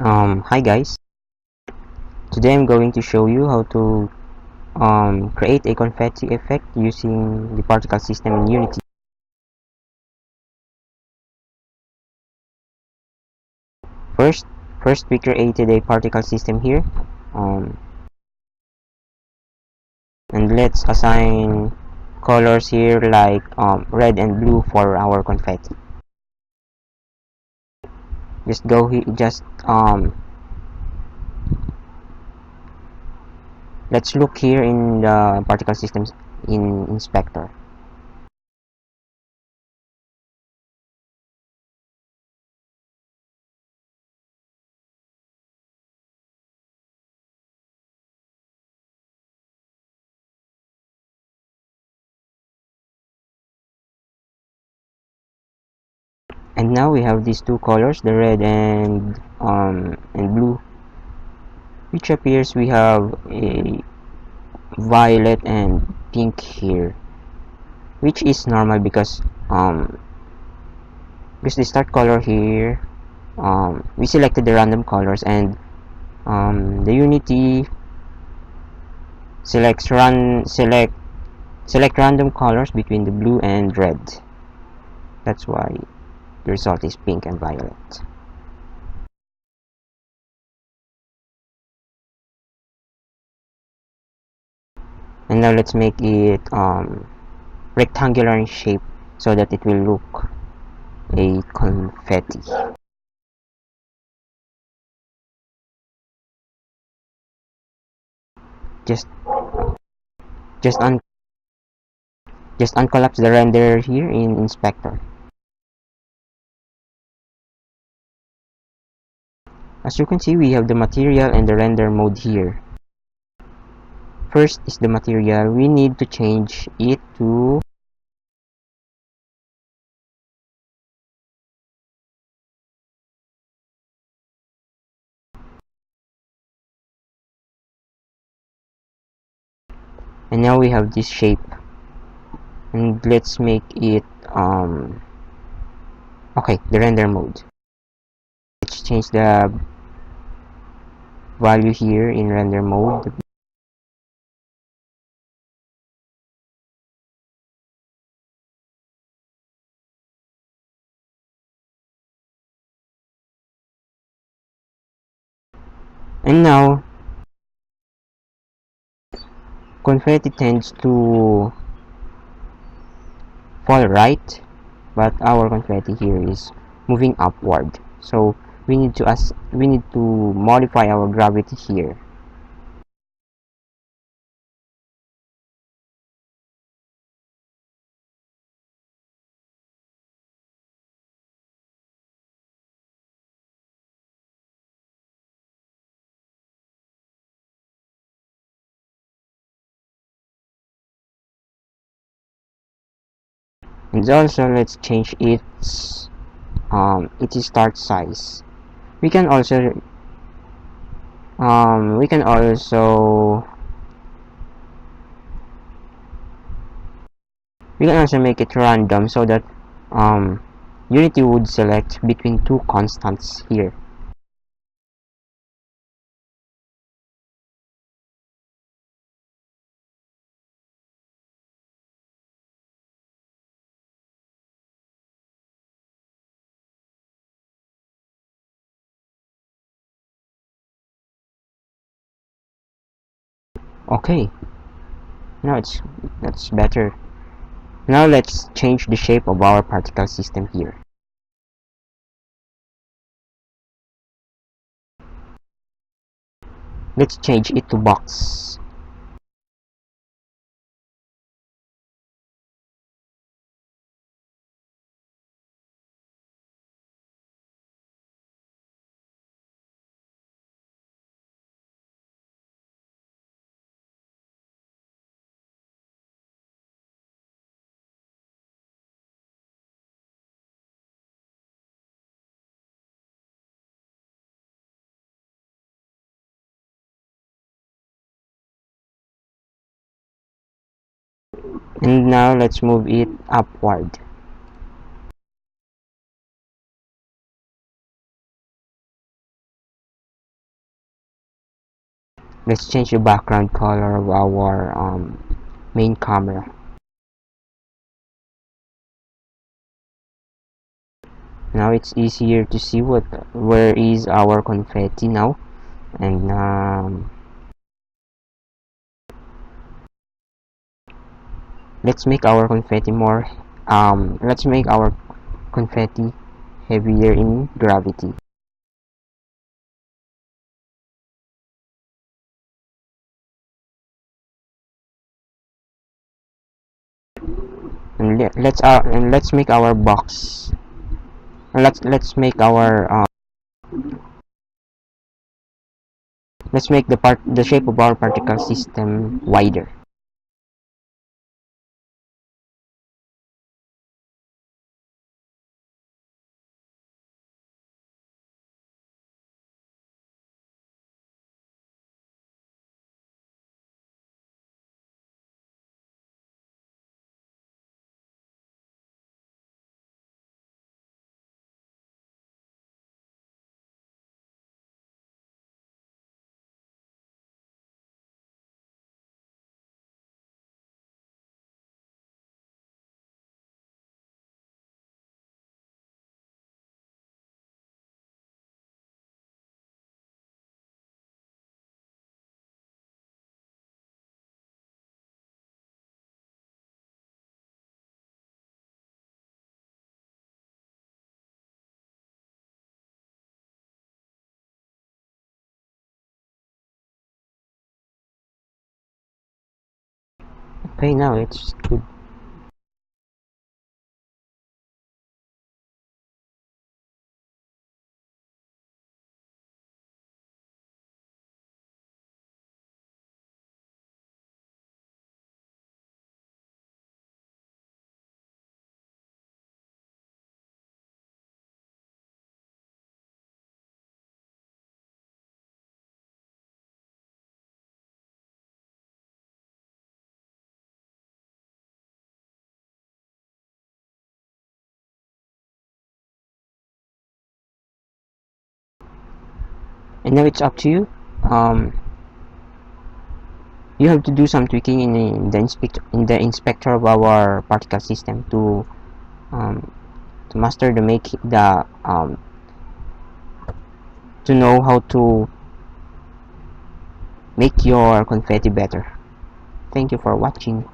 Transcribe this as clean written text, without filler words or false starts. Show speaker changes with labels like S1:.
S1: Hi guys. Today I'm going to show you how to create a confetti effect using the particle system in Unity. First, first we created a particle system here, um, and let's assign colors here like red and blue for our confetti. Just go here. Let's look here in the particle systems in inspector. And now we have these two colors, the red and blue, which appears we have a violet and pink here, which is normal because the start color here, we selected the random colors, and the Unity select random colors between the blue and red. That's why the result is pink and violet. And now let's make it rectangular in shape so that it will look a confetti. Just just un just uncollapse the render here in inspector. As you can see, we have the material and the render mode here. First is the material. We need to change it to and now we have this shape, and let's make it okay, the render mode. Let's change the value here in render mode. And now confetti tends to fall right, but our confetti here is moving upward, so we need to modify our gravity here. And also let's change its start size. We can also um we can also we can also make it random so that um Unity would select between two constants here. Okay, now that's better. Now let's change the shape of our particle system here. Let's change it to box. And now let's move it upward. let's change the background color of our main camera. Now it's easier to see where is our confetti now. And let's make our confetti more let's make our confetti heavier in gravity. And let's make our box. Let's make the shape of our particle system wider. Okay, now it's good. And now it's up to you. You have to do some tweaking in the inspector of our particle system um, to master to know how to make your confetti better. Thank you for watching.